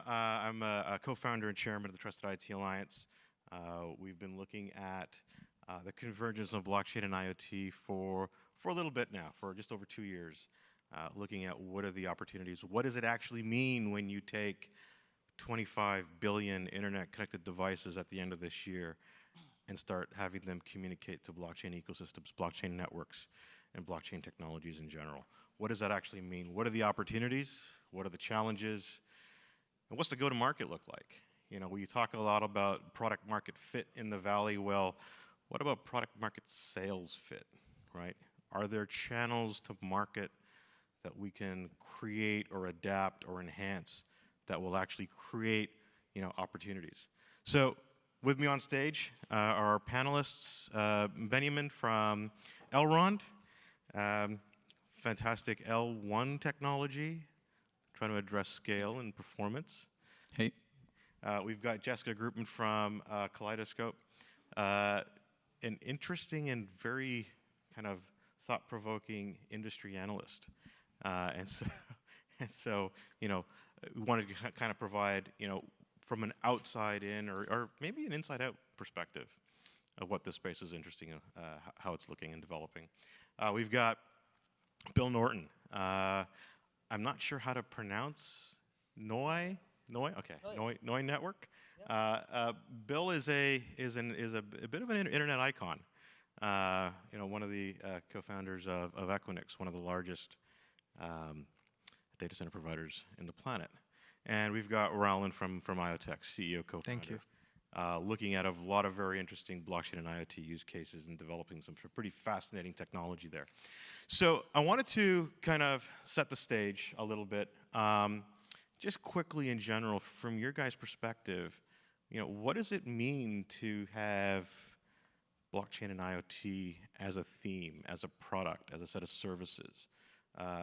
I'm a co-founder and chairman of the Trusted IT Alliance. We've been looking at the convergence of blockchain and IoT for a little bit now, for just over 2 years, looking at what are the opportunities. What does it actually mean when you take 25 billion internet-connected devices at the end of this year and start having them communicate to blockchain ecosystems, blockchain networks, and blockchain technologies in general? What does that actually mean? What are the opportunities? What are the challenges? And what's the go-to-market look like? You know, we talk a lot about product market fit in the Valley. Well, what about product market sales fit, right? Are there channels to market that we can create or adapt or enhance that will actually create, you know, opportunities? So with me on stage are our panelists, Benjamin from Elrond, fantastic L1 technology, trying to address scale and performance. Hey. We've got Jessica Groupman from Kaleido, an interesting and very kind of thought-provoking industry analyst. And so, you know, we wanted to kind of provide, you know, from an outside in or maybe an inside out perspective of what this space is interesting, how it's looking and developing. We've got Bill Norton. I'm not sure how to pronounce Noi. Okay, Noi Network. Yep. Bill is a bit of an internet icon. You know, one of the co-founders of Equinix, one of the largest data center providers in the planet. And we've got Rowland from IoTeX, CEO, co-founder. Thank you. Looking at a lot of very interesting blockchain and IoT use cases and developing some pretty fascinating technology there. So I wanted to kind of set the stage a little bit. Just quickly in general, from your guys' perspective, you know, what does it mean to have blockchain and IoT as a theme, as a product, as a set of services?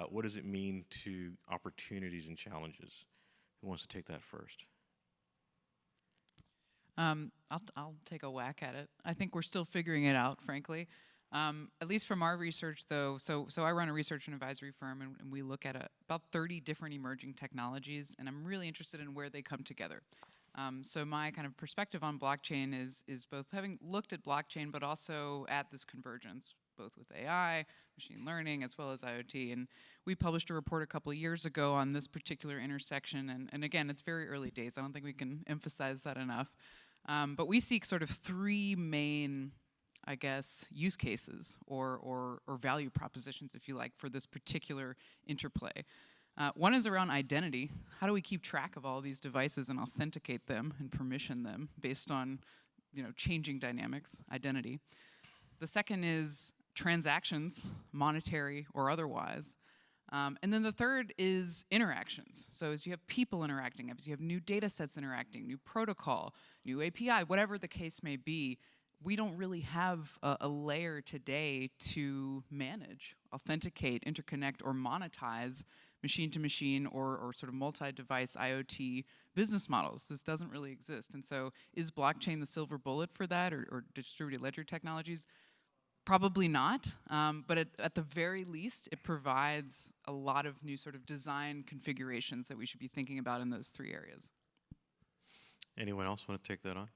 What does it mean to opportunities and challenges? Who wants to take that first? I'll take a whack at it. I think we're still figuring it out, frankly. At least from our research, though, so I run a research and advisory firm, and we look at about 30 different emerging technologies, and I'm really interested in where they come together. So my kind of perspective on blockchain is both having looked at blockchain, but also at this convergence, both with AI, machine learning, as well as IoT. And we published a report a couple of years ago on this particular intersection, and again, it's very early days. I don't think we can emphasize that enough. But we seek sort of three main, I guess, use cases or value propositions, if you like, for this particular interplay. One is around identity. How do we keep track of all these devices and authenticate them and permission them based on, you know, changing dynamics, identity? The second is transactions, monetary or otherwise. And then the third is interactions. So as you have people interacting, as you have new data sets interacting, new protocol, new API, whatever the case may be, we don't really have a layer today to manage, authenticate, interconnect, or monetize machine-to-machine or sort of multi-device IoT business models. This doesn't really exist. And so is blockchain the silver bullet for that, or distributed ledger technologies? Probably not, but at the very least, it provides a lot of new sort of design configurations that we should be thinking about in those three areas. Anyone else want to take that on?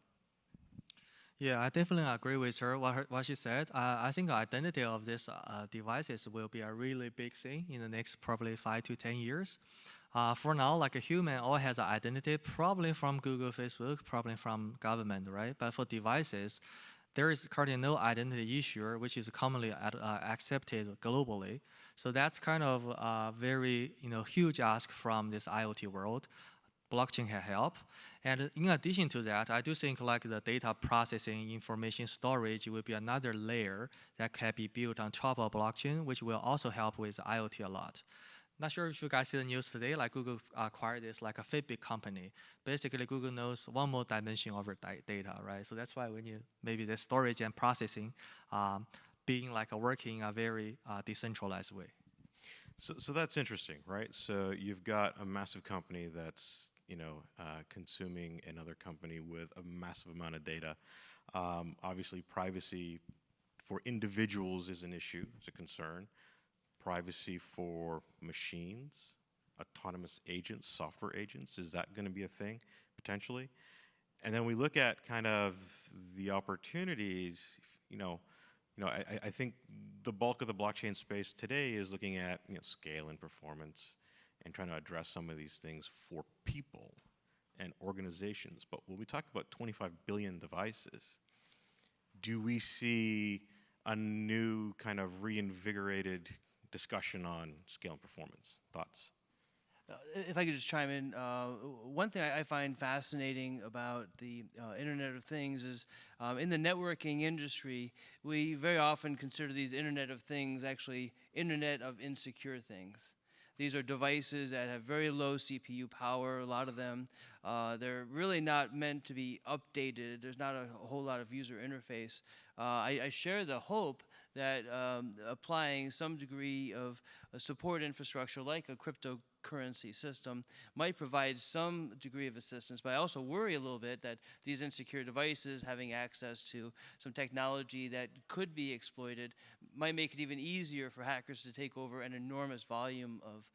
Yeah, I definitely agree with her, what she said. I think the identity of these devices will be a really big thing in the next probably 5 to 10 years. For now, like a human all has an identity, probably from Google, Facebook, probably from government, right? But for devices, there is currently no identity issue, which is commonly accepted globally. So that's kind of a very huge ask from this IoT world. Blockchain can help. And in addition to that, I do think like the data processing, information storage will be another layer that can be built on top of blockchain, which will also help with IoT a lot. Not sure if you guys see the news today, like Google acquired this like a Fitbit company. Basically, Google knows one more dimension of your data, right? So that's why we need maybe the storage and processing being like working in a very decentralized way. So that's interesting, right? So you've got a massive company that's consuming another company with a massive amount of data. Obviously, privacy for individuals is an issue, it's a concern. Privacy for machines, autonomous agents, software agents. Is that going to be a thing potentially? And then we look at kind of the opportunities. I think the bulk of the blockchain space today is looking at scale and performance, and trying to address some of these things for people and organizations. But when we talk about 25 billion devices, do we see a new kind of reinvigorated discussion on scale and performance? Thoughts? If I could just chime in, one thing I find fascinating about the Internet of Things is in the networking industry, we very often consider these Internet of Things actually Internet of insecure things. These are devices that have very low CPU power, a lot of them. They're really not meant to be updated. There's not a whole lot of user interface. I share the hope that applying some degree of a support infrastructure like a cryptocurrency system might provide some degree of assistance, but I also worry a little bit that these insecure devices having access to some technology that could be exploited might make it even easier for hackers to take over an enormous volume of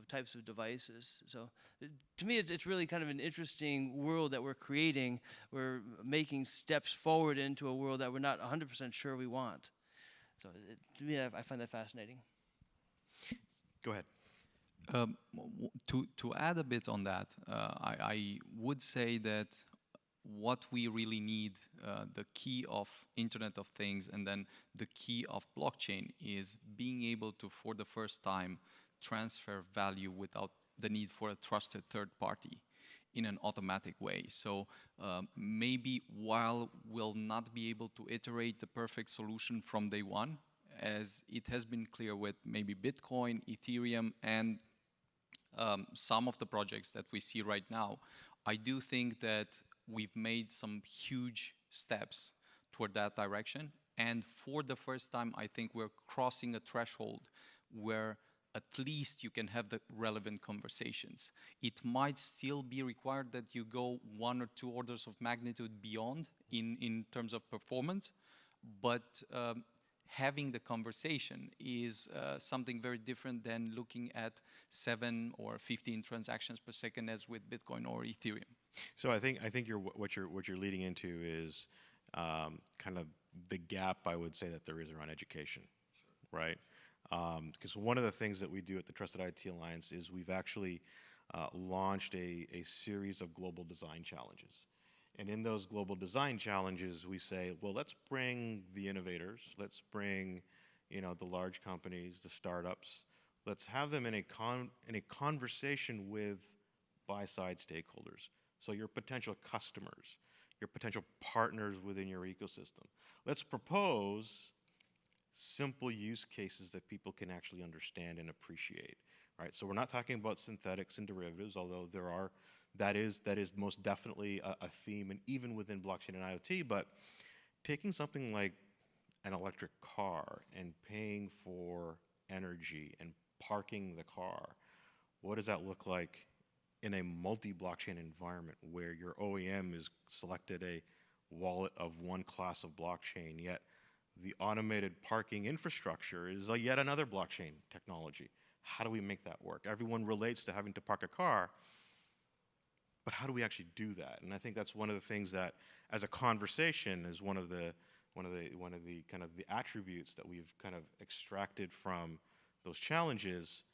types of devices. So to me, it's really kind of an interesting world that we're creating. We're making steps forward into a world that we're not 100% sure we want. So to me, I find that fascinating. Go ahead. To add a bit on that, I would say that what we really need, the key of Internet of Things and then the key of blockchain is being able to, for the first time, transfer value without the need for a trusted third party in an automatic way. So maybe while we'll not be able to iterate the perfect solution from day one, as it has been clear with maybe Bitcoin, Ethereum, and some of the projects that we see right now, I do think that we've made some huge steps toward that direction. And for the first time, I think we're crossing a threshold where at least you can have the relevant conversations. It might still be required that you go 1 or 2 orders of magnitude beyond in terms of performance, but having the conversation is something very different than looking at 7 or 15 transactions per second as with Bitcoin or Ethereum. So I think what you're leading into is kind of the gap, I would say, that there is around education, right? Because one of the things that we do at the Trusted IT Alliance is we've actually launched a series of global design challenges. And in those global design challenges, we say, well, let's bring the innovators, let's bring the large companies, the startups, let's have them in a conversation with buy-side stakeholders. So your potential customers, your potential partners within your ecosystem. Let's propose simple use cases that people can actually understand and appreciate, right? So we're not talking about synthetics and derivatives, although that is most definitely a theme, and even within blockchain and IoT. But taking something like an electric car and paying for energy and parking the car, what does that look like in a multi-blockchain environment where your OEM is selected a wallet of one class of blockchain, yet the automated parking infrastructure is yet another blockchain technology? How do we make that work? Everyone relates to having to park a car, but how do we actually do that? And I think that's one of the things that, as a conversation, is one of the kind of the attributes that we've kind of extracted from those challenges.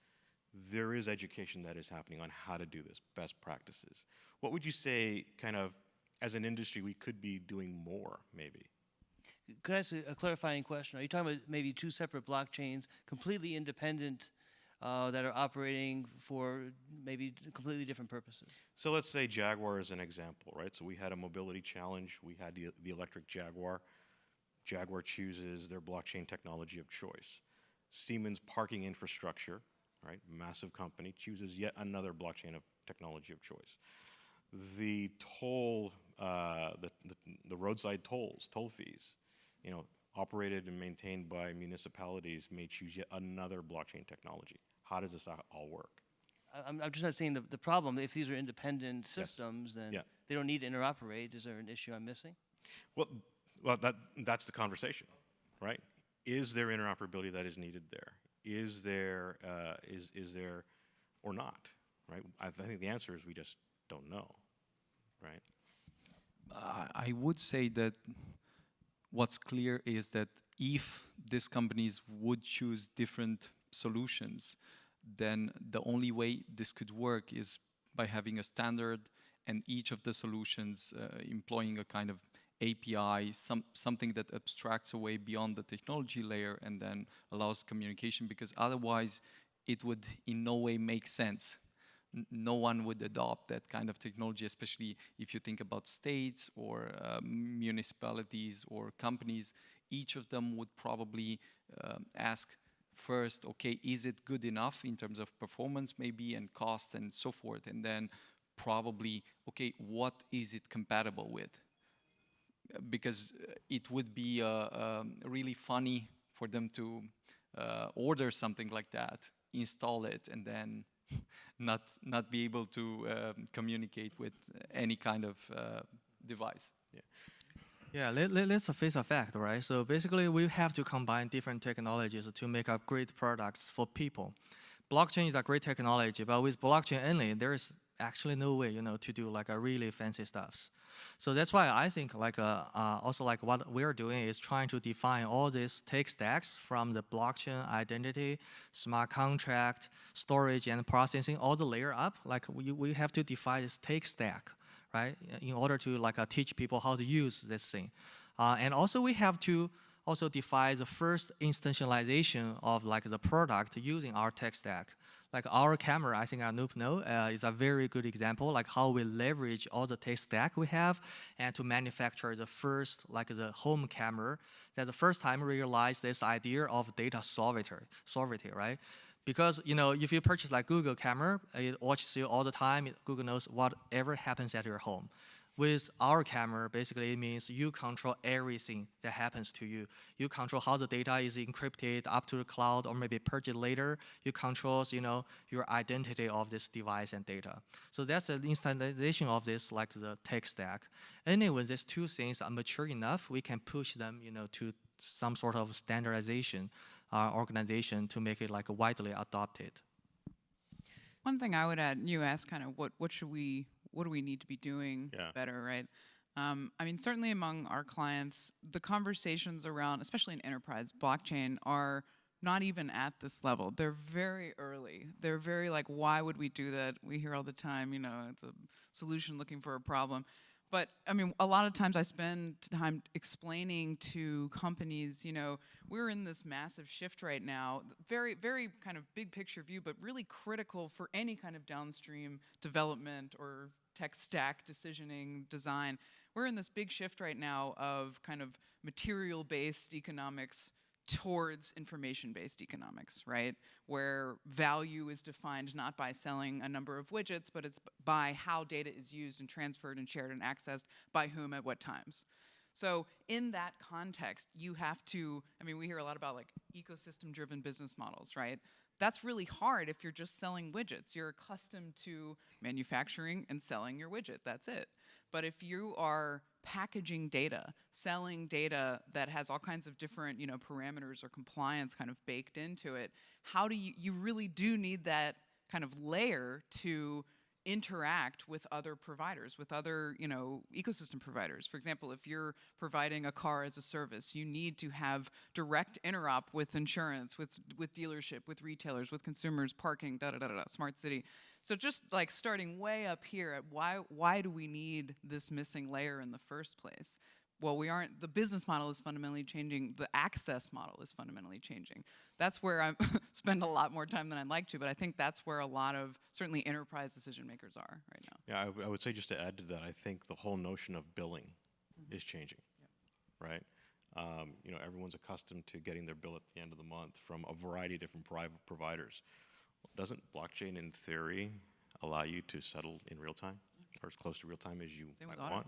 There is education that is happening on how to do this, best practices. What would you say, kind of, as an industry, we could be doing more, maybe? Could I ask a clarifying question? Are you talking about maybe 2 separate blockchains, completely independent, that are operating for maybe completely different purposes? So let's say Jaguar is an example, right? So we had a mobility challenge. We had the electric Jaguar. Jaguar chooses their blockchain technology of choice. Siemens Parking Infrastructure, right, massive company, chooses yet another blockchain of technology of choice. The toll, the roadside tolls, toll fees, operated and maintained by municipalities may choose yet another blockchain technology. How does this all work? I'm just not saying the problem. If these are independent systems, then they don't need to interoperate. Is there an issue I'm missing? Well, that's the conversation, right? Is there interoperability that is needed there? Is there or not, right? I think the answer is we just don't know, right? I would say that what's clear is that if these companies would choose different solutions, then the only way this could work is by having a standard and each of the solutions employing a kind of API, something that abstracts away beyond the technology layer and then allows communication, because otherwise it would in no way make sense. No one would adopt that kind of technology, especially if you think about states or municipalities or companies. Each of them would probably ask first, okay, is it good enough in terms of performance maybe and cost and so forth, and then probably, okay, what is it compatible with? Because it would be really funny for them to order something like that, install it, and then not be able to communicate with any kind of device. Yeah, let's face a fact, right? So basically, we have to combine different technologies to make up great products for people. Blockchain is a great technology, but with blockchain only, there is actually no way, to do like a really fancy stuffs. So that's why I think also what we're doing is trying to define all these tech stacks from the blockchain, identity, smart contract, storage, and processing, all the layer up. Like we have to define this tech stack, right, in order to teach people how to use this thing. And also we have to also define the first instantialization of the product using our tech stack. Like our camera, I think Anoop know, is a very good example, like how we leverage all the tech stack we have and to manufacture the first, the home camera. That's the first time we realized this idea of data sovereignty, right? Because, if you purchase Google camera, it watches you all the time. Google knows whatever happens at your home. With our camera, basically it means you control everything that happens to you. You control how the data is encrypted up to the cloud or maybe purchased later. You control, your identity of this device and data. So that's the instantiation of this, the tech stack. And when these two things are mature enough, we can push them, to some sort of standardization organization to make it widely adopted. One thing I would add, you asked kind of what do we need to be doing better, right? I mean, certainly among our clients, the conversations around, especially in enterprise blockchain, are not even at this level. They're very early. They're very why would we do that? We hear all the time, it's a solution looking for a problem. But I mean, a lot of times I spend time explaining to companies, we're in this massive shift right now, very, very kind of big picture view, but really critical for any kind of downstream development or tech stack decisioning design. We're in this big shift right now of kind of material-based economics towards information-based economics, right? Where value is defined not by selling a number of widgets, but it's by how data is used and transferred and shared and accessed by whom at what times. So in that context, you have to, I mean, we hear a lot about ecosystem-driven business models, right? That's really hard if you're just selling widgets. You're accustomed to manufacturing and selling your widget, that's it. But if you are packaging data, selling data that has all kinds of different, parameters or compliance kind of baked into it, how do you really do need that kind of layer to interact with other providers, with other, ecosystem providers. For example, if you're providing a car as a service, you need to have direct interop with insurance, with dealership, with retailers, with consumers, parking, smart city. So just starting way up here at why do we need this missing layer in the first place? Well, the business model is fundamentally changing, the access model is fundamentally changing. That's where I spend a lot more time than I'd like to, but I think that's where a lot of, certainly enterprise decision makers are right now. Yeah, I would say, just to add to that, I think the whole notion of billing is changing, right? Everyone's accustomed to getting their bill at the end of the month from a variety of different private providers. Doesn't blockchain, in theory, allow you to settle in real time, or as close to real time as you might want?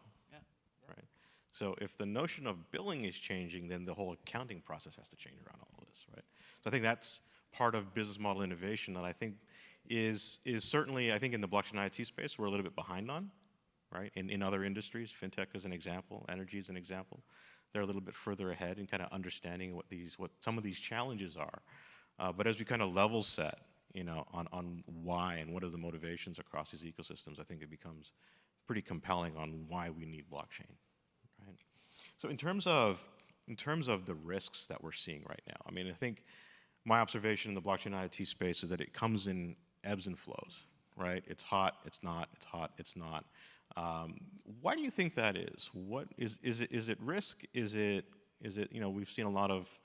Right. So if the notion of billing is changing, then the whole accounting process has to change around all of this, right? So I think that's part of business model innovation that I think is certainly, I think in the blockchain IT space, we're a little bit behind on, right? In other industries, fintech is an example, energy is an example. They're a little bit further ahead in kind of understanding what some of these challenges are. But as we kind of level set, on why and what are the motivations across these ecosystems, I think it becomes pretty compelling on why we need blockchain, right? So in terms of the risks that we're seeing right now, I mean, I think my observation in the blockchain IoT space is that it comes in ebbs and flows, right? It's hot, it's not, it's hot, it's not. Why do you think that is? What is it risk? Is it, we've seen a lot of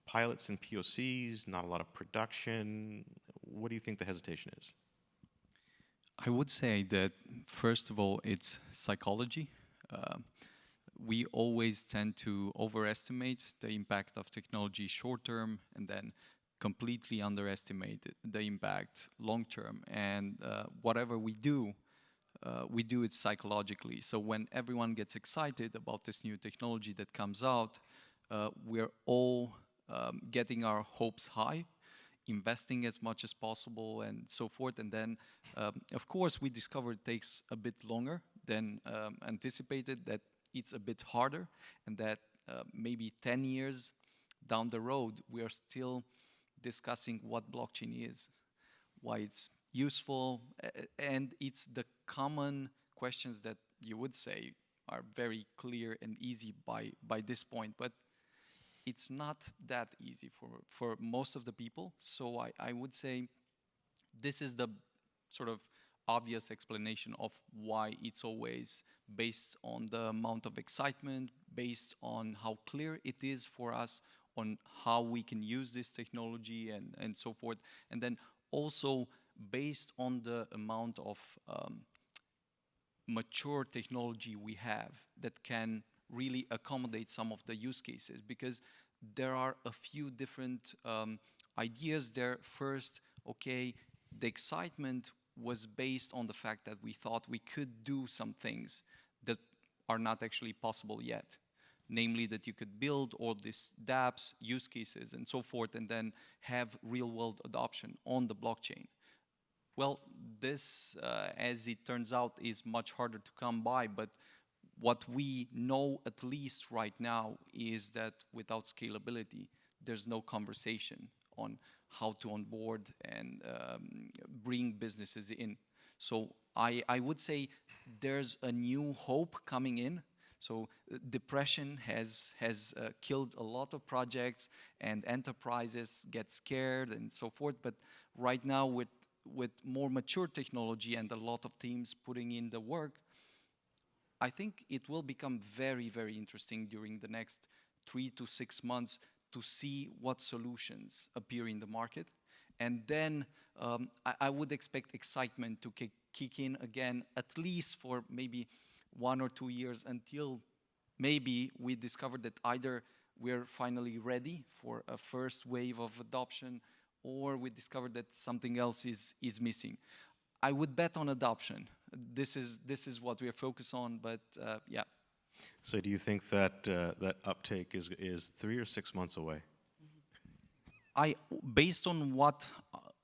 pilots and POCs, not a lot of production. What do you think the hesitation is? I would say that, first of all, it's psychology. We always tend to overestimate the impact of technology short term and then completely underestimate the impact long term. And whatever we do it psychologically. So when everyone gets excited about this new technology that comes out, we're all getting our hopes high, investing as much as possible and so forth. And then, of course, we discover it takes a bit longer than anticipated, that it's a bit harder, and that maybe 10 years down the road, we are still discussing what blockchain is, why it's useful, and it's the common questions that you would say are very clear and easy by this point, but it's not that easy for most of the people. So I would say this is the sort of obvious explanation of why it's always based on the amount of excitement, based on how clear it is for us on how we can use this technology and so forth. And then also based on the amount of mature technology we have that can really accommodate some of the use cases, because there are a few different ideas there. First, okay, the excitement was based on the fact that we thought we could do some things that are not actually possible yet. Namely, that you could build all these dApps, use cases, and so forth, and then have real-world adoption on the blockchain. Well, this, as it turns out, is much harder to come by, but what we know, at least right now, is that without scalability, there's no conversation on how to onboard and bring businesses in. So I would say there's a new hope coming in. So depression has killed a lot of projects, and enterprises get scared and so forth. But right now, with more mature technology and a lot of teams putting in the work, I think it will become very, very interesting during the next 3 to 6 months to see what solutions appear in the market. And then I would expect excitement to kick in again, at least for maybe 1 or 2 years, until maybe we discover that either we're finally ready for a first wave of adoption, or we discover that something else is missing. I would bet on adoption. This is what we are focused on, but yeah. So do you think that that uptake is 3 or 6 months away? Based on what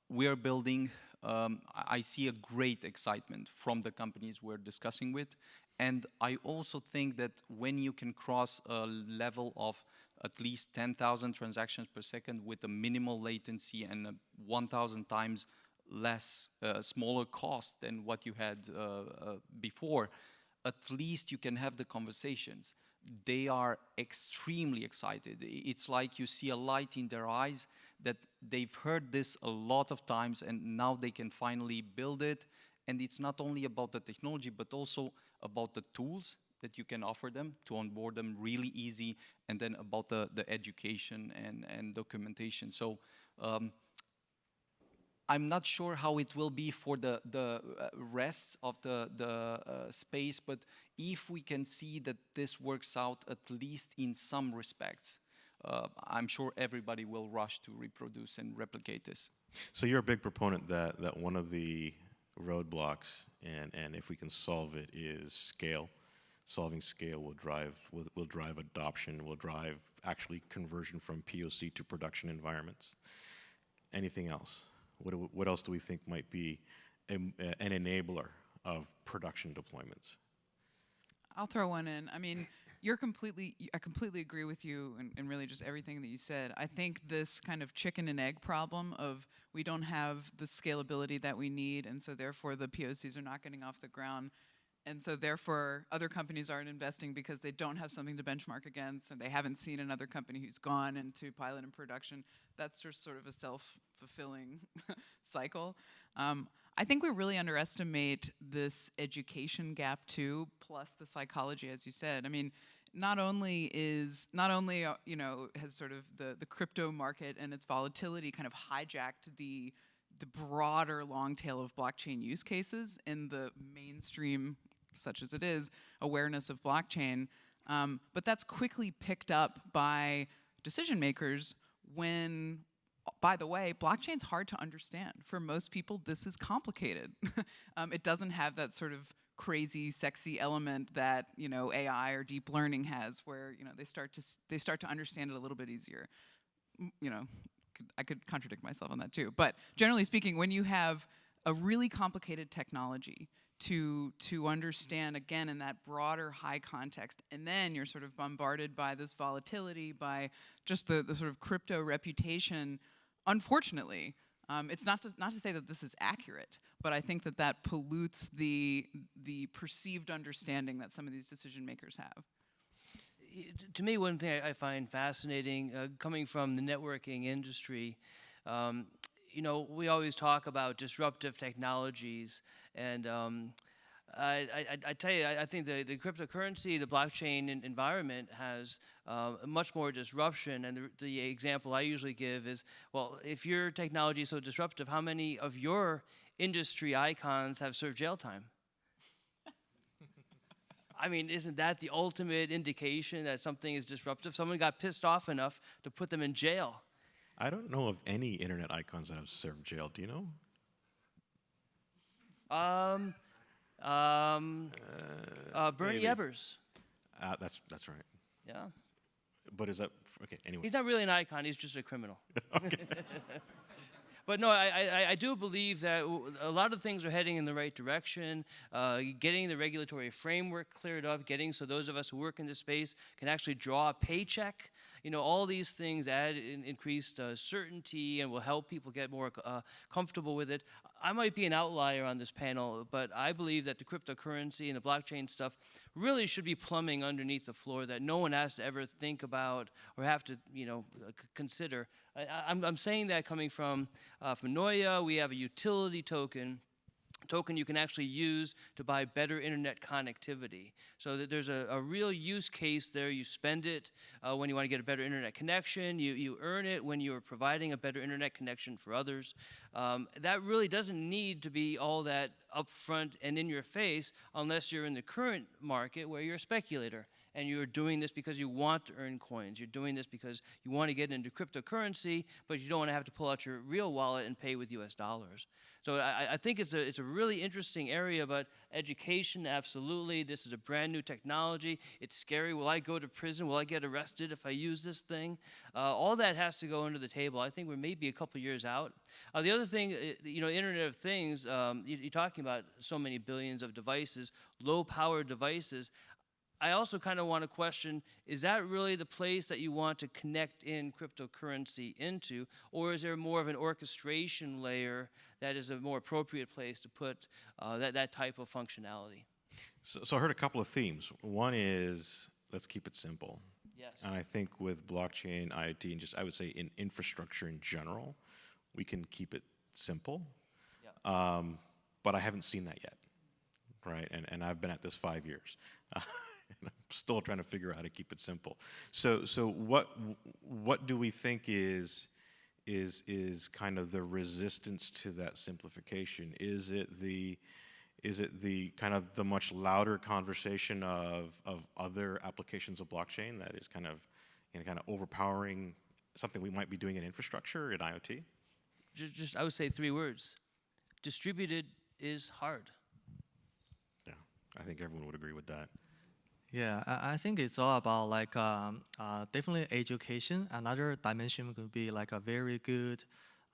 we are building, I see a great excitement from the companies we're discussing with. And I also think that when you can cross a level of at least 10,000 transactions per second with a minimal latency and a 1,000 times less smaller cost than what you had before, at least you can have the conversations. They are extremely excited. It's like you see a light in their eyes that they've heard this a lot of times, and now they can finally build it. And it's not only about the technology, but also about the tools that you can offer them to onboard them really easy, and then about the education and documentation. So I'm not sure how it will be for the rest of the space, but if we can see that this works out, at least in some respects, I'm sure everybody will rush to reproduce and replicate this. So you're a big proponent that one of the roadblocks, and if we can solve it, is scale. Solving scale will drive adoption, will drive actually conversion from POC to production environments. Anything else? What else do we think might be an enabler of production deployments? I'll throw one in. I mean, I completely agree with you and really just everything that you said. I think this kind of chicken and egg problem of we don't have the scalability that we need, and so therefore the POCs are not getting off the ground, and so therefore other companies aren't investing because they don't have something to benchmark against, and they haven't seen another company who's gone into pilot and production. That's just sort of a self-fulfilling cycle. I think we really underestimate this education gap too, plus the psychology, as you said. I mean, not only you know, has sort of the crypto market and its volatility kind of hijacked the broader long tail of blockchain use cases in the mainstream, such as it is, awareness of blockchain, but that's quickly picked up by decision makers when, by the way, blockchain's hard to understand. For most people, this is complicated. It doesn't have that sort of crazy, sexy element that, you know, AI or deep learning has, where, you know, they start to understand it a little bit easier. You know, I could contradict myself on that too. But generally speaking, when you have a really complicated technology to understand, again, in that broader high context, and then you're sort of bombarded by this volatility, by just the sort of crypto reputation, unfortunately, it's not to say that this is accurate, but I think that pollutes the perceived understanding that some of these decision makers have. To me, one thing I find fascinating, coming from the networking industry, you know, we always talk about disruptive technologies, and I tell you, I think the cryptocurrency, the blockchain environment has much more disruption, and the example I usually give is, well, if your technology is so disruptive, how many of your industry icons have served jail time? I mean, isn't that the ultimate indication that something is disruptive? Someone got pissed off enough to put them in jail. I don't know of any internet icons that have served jail. Do you know? Bernie Maybe. Ebbers. That's right. Yeah. But is that okay? Anyway. He's not really an icon. He's just a criminal. But no, I do believe that a lot of things are heading in the right direction. Getting the regulatory framework cleared up, getting so those of us who work in this space can actually draw a paycheck. You know, all these things add increased certainty and will help people get more comfortable with it. I might be an outlier on this panel, but I believe that the cryptocurrency and the blockchain stuff really should be plumbing underneath the floor that no one has to ever think about or have to, you know, consider. I'm saying that coming from Noia. We have a utility token you can actually use to buy better internet connectivity. So that there's a real use case there. You spend it when you want to get a better internet connection. You earn it when you're providing a better internet connection for others. That really doesn't need to be all that upfront and in your face unless you're in the current market where you're a speculator. And you're doing this because you want to earn coins. You're doing this because you want to get into cryptocurrency, but you don't want to have to pull out your real wallet and pay with US dollars. So I think it's a really interesting area, but education, absolutely. This is a brand new technology. It's scary. Will I go to prison? Will I get arrested if I use this thing? All that has to go under the table. I think we're maybe a couple years out. The other thing, you know, Internet of Things, you're talking about so many billions of devices, low-powered devices. I also kind of want to question, is that really the place that you want to connect in cryptocurrency into, or is there more of an orchestration layer that is a more appropriate place to put that type of functionality? So I heard a couple of themes. One is, let's keep it simple. Yes. And I think with blockchain, IoT, and just I would say in infrastructure in general, we can keep it simple. Yeah. But I haven't seen that yet, right? And I've been at this 5 years. And I'm still trying to figure out how to keep it simple. So what do we think is kind of the resistance to that simplification? Is it the kind of the much louder conversation of other applications of blockchain that is kind of overpowering something we might be doing in infrastructure in IoT? Just I would say 3 words. Distributed is hard. Yeah, I think everyone would agree with that. Yeah, I think it's all about like definitely education. Another dimension could be like a very good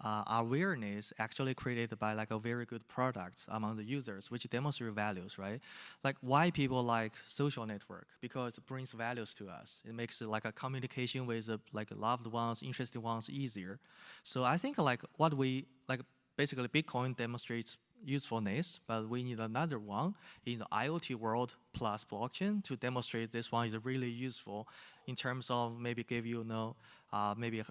awareness actually created by like a very good product among the users, which demonstrate values, right? Like why people like social network, because it brings values to us. It makes it like a communication with like loved ones, interested ones easier. So I think like what we like basically Bitcoin demonstrates usefulness, but we need another one in the IoT world plus blockchain to demonstrate this one is really useful in terms of maybe give you maybe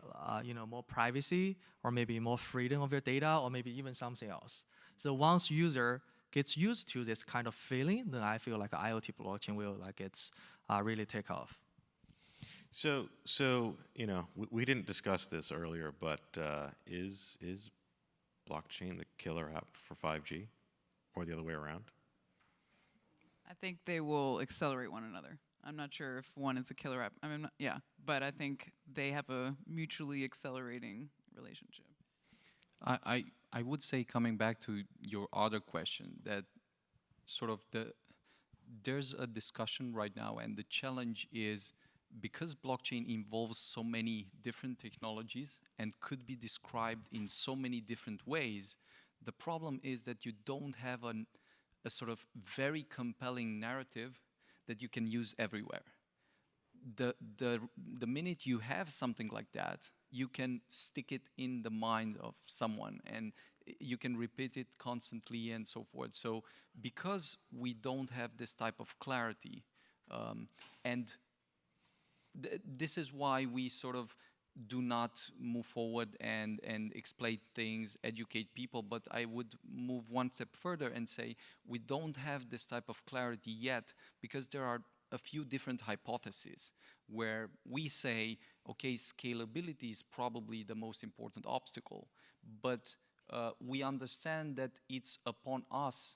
more privacy or maybe more freedom of your data or maybe even something else. So once user gets used to this kind of feeling, then I feel like IoT blockchain will like it's really take off. So we didn't discuss this earlier, but is blockchain the killer app for 5G, or the other way around? I think they will accelerate one another. I'm not sure if one is a killer app. I mean, yeah, but I think they have a mutually accelerating relationship. I would say, coming back to your other question, that sort of there's a discussion right now, and the challenge is, because blockchain involves so many different technologies and could be described in so many different ways, the problem is that you don't have a sort of very compelling narrative that you can use everywhere. The minute you have something like that, you can stick it in the mind of someone and you can repeat it constantly and so forth. So because we don't have this type of clarity, and this is why we sort of do not move forward and explain things, educate people. But I would move one step further and say we don't have this type of clarity yet, because there are a few different hypotheses where we say, okay, scalability is probably the most important obstacle, but we understand that it's upon us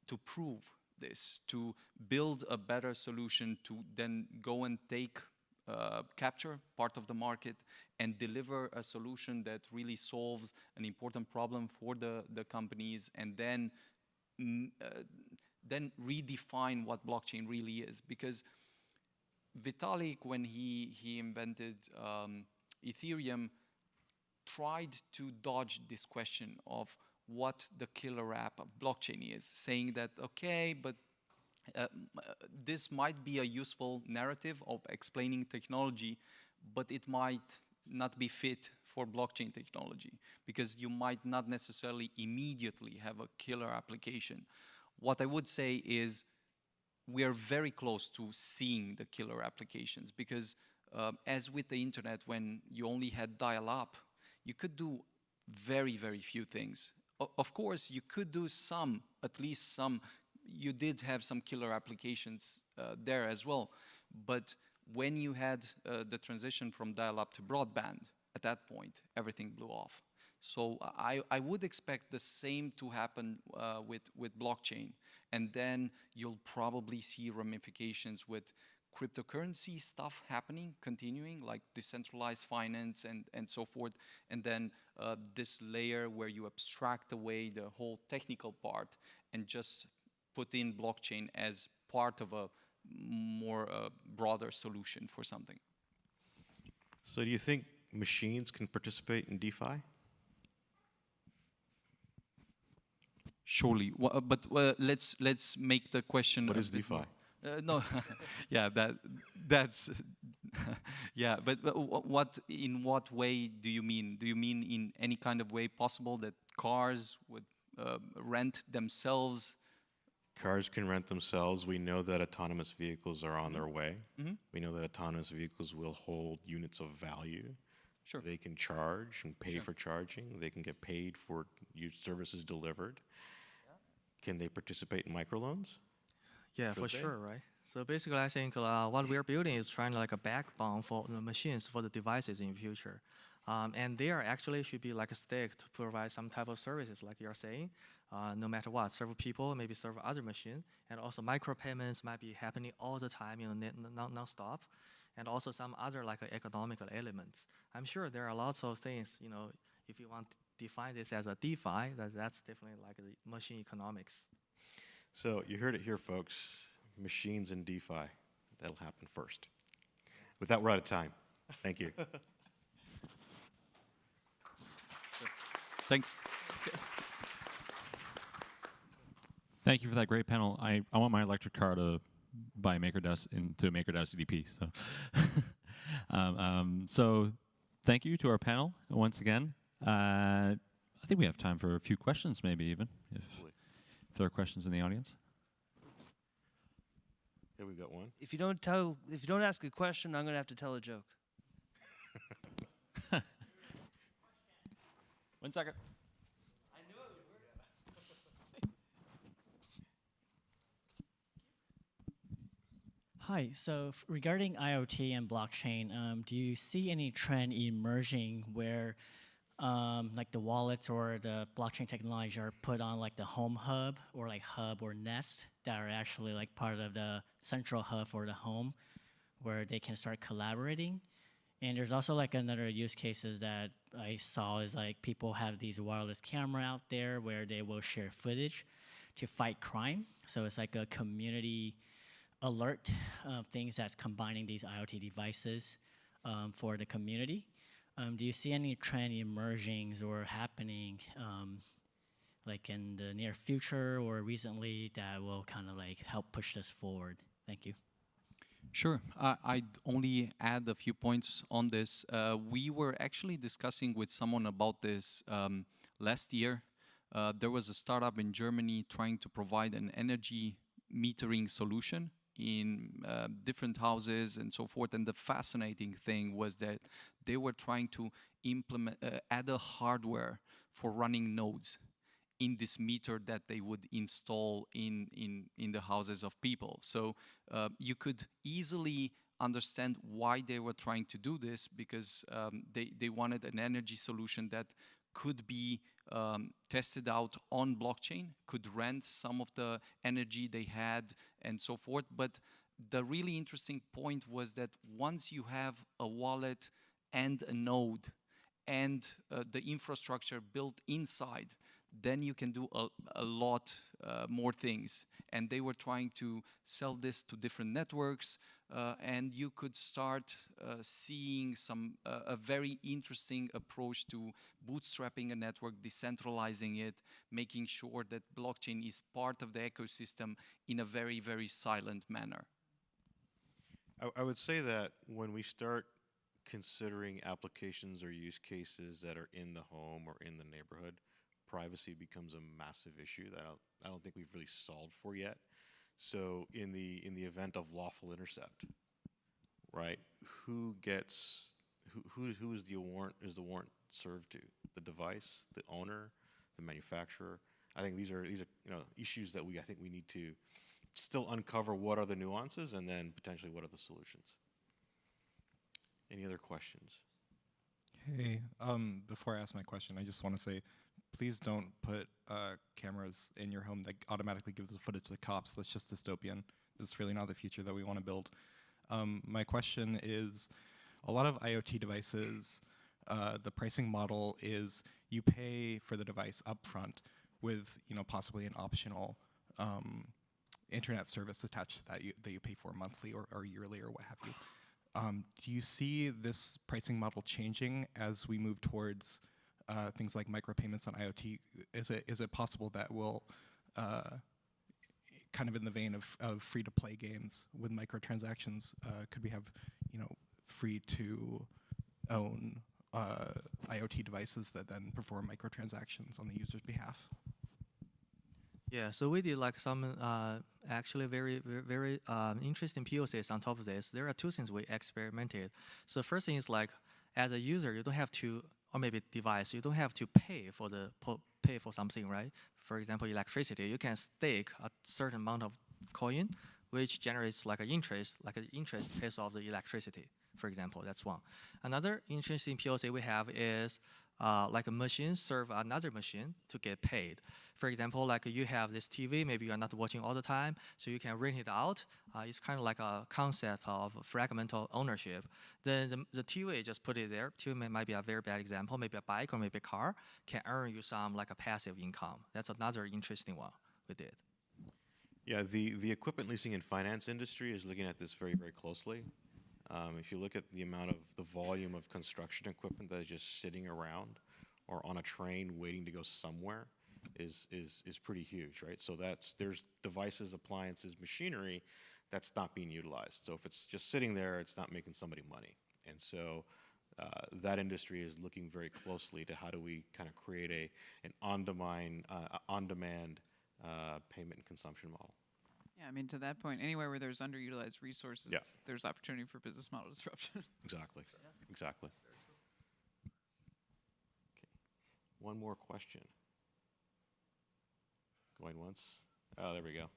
to prove this, to build a better solution, to then go and capture part of the market and deliver a solution that really solves an important problem for the companies, and then redefine what blockchain really is. Because Vitalik, when he invented Ethereum, tried to dodge this question of what the killer app of blockchain is, saying that, okay, but this might be a useful narrative of explaining technology, but it might not be fit for blockchain technology, because you might not necessarily immediately have a killer application. What I would say is we are very close to seeing the killer applications, because as with the internet, when you only had dial-up, you could do very, very few things. Of course, you could do some, at least some. You did have some killer applications there as well. But when you had the transition from dial-up to broadband, at that point, everything blew off. So I would expect the same to happen with blockchain. And then you'll probably see ramifications with cryptocurrency stuff happening, continuing, like decentralized finance and so forth. And then this layer where you abstract away the whole technical part and just put in blockchain as part of a more broader solution for something. So do you think machines can participate in DeFi? Surely, but let's make the question. What is DeFi? No, yeah, that's yeah. But in what way do you mean? Do you mean in any kind of way possible that cars would rent themselves? Cars can rent themselves. We know that autonomous vehicles are on their way. Mm-hmm. We know that autonomous vehicles will hold units of value. Sure. They can charge and pay Sure. for charging. They can get paid for services delivered. Yeah. Can they participate in microloans? Yeah, for sure, right? So basically, I think what we're building is trying to like a backbone for the machines, for the devices in the future. And there actually should be like a stack to provide some type of services, like you're saying, no matter what, serve people, maybe serve other machine. And also micropayments might be happening all the time, non-stop. And also some other like economical elements. I'm sure there are lots of things, if you want to define this as a DeFi, that's definitely like the machine economics. So you heard it here, folks. Machines and DeFi. That'll happen first. With that, we're out of time. Thank you. Thanks. Thank you for that great panel. I want my electric car to buy MakerDAO into MakerDAO CDP. So thank you to our panel once again. I think we have time for a few questions, maybe even, if there are questions in the audience. Yeah, we've got one. If you don't ask a question, I'm gonna have to tell a joke. 1 second. Hi. So regarding IoT and blockchain, do you see any trend emerging where like the wallets or the blockchain technology are put on like the home hub or like hub or nest that are actually like part of the central hub for the home where they can start collaborating? And there's also like another use cases that I saw is like people have these wireless camera out there where they will share footage to fight crime. So it's like a community alert things that's combining these IoT devices for the community. Do you see any trend emerging or happening like in the near future or recently that will kind of like help push this forward? Thank you. Sure. I'd only add a few points on this. We were actually discussing with someone about this last year. There was a startup in Germany trying to provide an energy metering solution in different houses and so forth. And the fascinating thing was that they were trying to implement, add a hardware for running nodes in this meter that they would install in the houses of people. So you could easily understand why they were trying to do this, because they wanted an energy solution that could be tested out on blockchain, could rent some of the energy they had and so forth. But the really interesting point was that once you have a wallet and a node and the infrastructure built inside, then you can do a lot more things. And they were trying to sell this to different networks, and you could start seeing a very interesting approach to bootstrapping a network, decentralizing it, making sure that blockchain is part of the ecosystem in a very, very silent manner. I would say that when we start considering applications or use cases that are in the home or in the neighborhood, privacy becomes a massive issue that I don't think we've really solved for yet. So in the event of lawful intercept, right? Who is the warrant served to? The device, the owner, the manufacturer? I think these are issues that I think we need to still uncover. What are the nuances, and then potentially what are the solutions? Any other questions? Hey, before I ask my question, I just want to say, please don't put cameras in your home that automatically give the footage to the cops. That's just dystopian. That's really not the future that we want to build. My question is, a lot of IoT devices, the pricing model is you pay for the device upfront with possibly an optional internet service attached to that that you pay for monthly or yearly or what have you. Do you see this pricing model changing as we move towards things like micropayments on IoT? Is it possible that will, kind of in the vein of free-to-play games with microtransactions, could we have free-to-own IoT devices that then perform microtransactions on the user's behalf? Yeah, so we did like some actually very interesting POCs on top of this. There are two things we experimented. So first thing is like, as a user, you don't have to, or maybe device, you don't have to pay for something, right? For example, electricity, you can stake a certain amount of coin, which generates like an interest based off the electricity, for example. That's one. Another interesting POC we have is like a machine serve another machine to get paid. For example, like you have this TV, maybe you're not watching all the time, so you can rent it out. It's kind of like a concept of fragmental ownership. Then the TV, just put it there. TV might be a very bad example. Maybe a bike or maybe a car can earn you some like a passive income. That's another interesting one we did. Yeah, the equipment leasing and finance industry is looking at this very, very closely. If you look at the volume of construction equipment that is just sitting around, or on a train waiting to go somewhere is pretty huge, right? So there's devices, appliances, machinery that's not being utilized. So if it's just sitting there, it's not making somebody money. And so that industry is looking very closely to how do we kind of create an on-demand payment and consumption model. Yeah, I mean, to that point, anywhere where there's underutilized resources, Yeah. there's opportunity for business model disruption. Exactly. Exactly. Okay. One more question. Going once. Oh, there we go.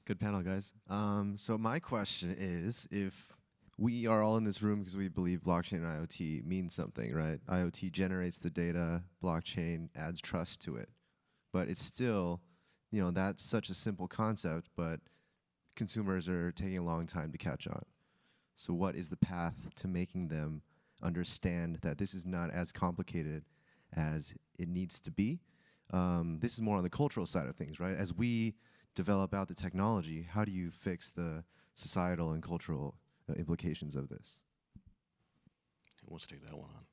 Good panel, guys. So my question is, if we are all in this room because we believe blockchain and IoT means something, right? IoT generates the data, blockchain adds trust to it. But it's still, that's such a simple concept, but consumers are taking a long time to catch on. So what is the path to making them understand that this is not as complicated as it needs to be? This is more on the cultural side of things, right? As we develop out the technology, how do you fix the societal and cultural implications of this? Who wants to take that one on?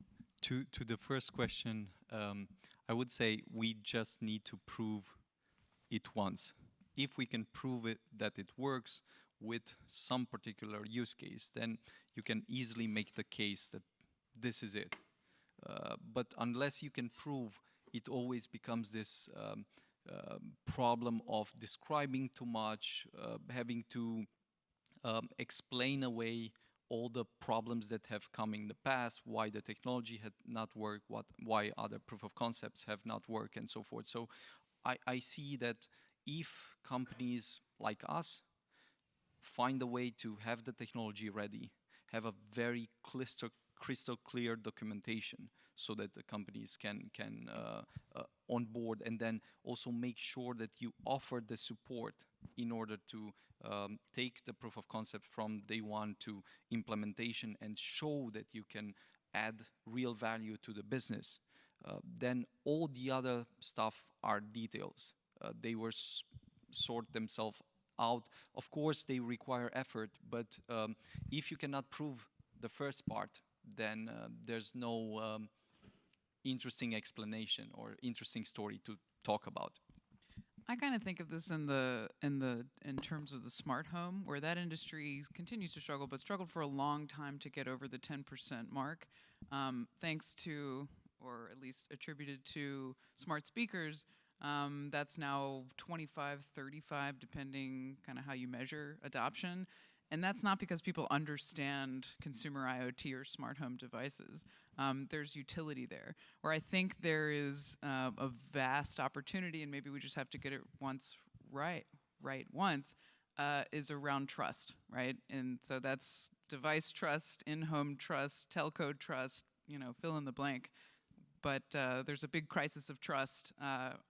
To the first question, I would say we just need to prove it once. If we can prove it that it works with some particular use case, then you can easily make the case that this is it. But unless you can prove, it always becomes this problem of describing too much, having to explain away all the problems that have come in the past, why the technology had not worked, why other proof of concepts have not worked, and so forth. So I see that if companies like us find a way to have the technology ready, have a very crystal clear documentation so that the companies can onboard, and then also make sure that you offer the support in order to take the proof of concept from day one to implementation and show that you can add real value to the business, then all the other stuff are details. They will sort themselves out. Of course, they require effort, but if you cannot prove the first part, then there's no interesting explanation or interesting story to talk about. I kind of think of this in terms of the smart home, where that industry continues to struggle, but struggled for a long time to get over the 10% mark, thanks to, or at least attributed to, smart speakers. That's now 25, 35, depending kind of how you measure adoption. And that's not because people understand consumer IoT or smart home devices. There's utility there, where I think there is a vast opportunity, and maybe we just have to get it right once, is around trust, right? And so that's device trust, in-home trust, telco trust, fill in the blank. But there's a big crisis of trust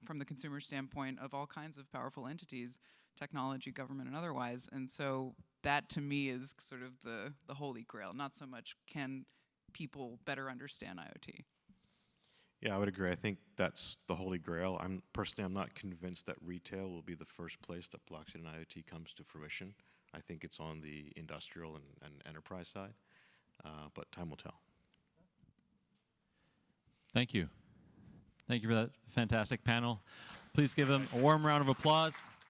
from the consumer standpoint of all kinds of powerful entities, technology, government, and otherwise. And so that, to me, is sort of the holy grail. Not so much can people better understand IoT. Yeah, I would agree. I think that's the holy grail. I'm not convinced that retail will be the first place that blockchain and IoT comes to fruition. I think it's on the industrial and enterprise side, but time will tell. Thank you. Thank you for that fantastic panel. Please give them a warm round of applause.